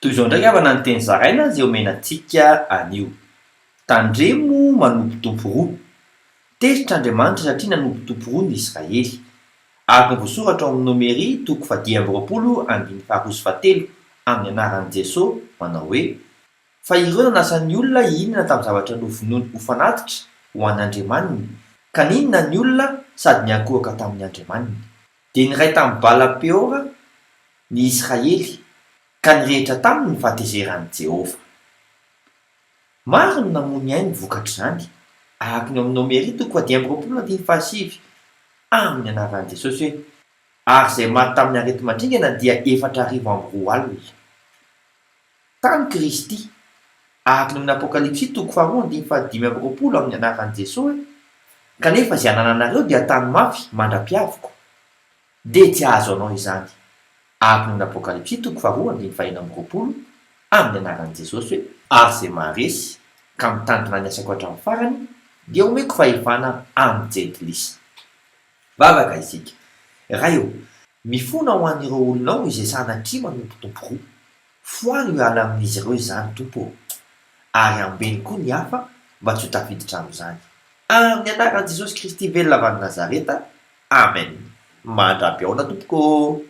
Toy izao ndraiky avana ny teny zaraina zay omenantsika anio. Tandremo manompo tompo roa. Tezitr' satria nanompo tompo roa ny Israely. Araka ny voasoratra ao amin'ny Nomery toko 10:27 amin'ny anaran'i Jesosy manao hoe: fa ireo nanasan'ny olona inona tamin'ny zavatra novonoiny ho fanatitra ho an'Andriamanina, ka ninona ny olona sady niankohaka tamin'ny Andriamanina. Dia niray tamin'ny Bala-peora ny Israely, ka nirehetra taminy ny fahatezeran'i Jehova. Maro no namony ainy vokatra izany, araka ny amin'ny Nomery toko 10:27 amin'ny anaran'i Jesosy hoe: ary izay maty tamin'ny arety mandringana dia 4,000 alina. Tany Kristy, araka ny amin'ny Apokalipsy toko 2:5 amin'ny anaran'i Jesosy hoe: kanefa izay anananareo dia tany mafy mandra-piaviko, dia tsy ahazo anao izany. Araka ny amin'ny Apokalipsy toko 2:21 amin'ny anaran'i Jesosy hoe: ary izay maharesy ka mitandrina ny asako hatramin'ny farany dia omeko fahefana amin'ny jetilisa. Vavaka isika, raha eo mifona ho an'ireo olonao izay sanatria manompo tompo roa. Foany ho ala amin'izy ireo izany tompo, ary ambeny koa ny hafa mba tsy ho tafiditra amin'izany. Amin'ny anaran'i Jesosy Kristy velona avy any Nazareta, amen. Mandra-piaona tompoko.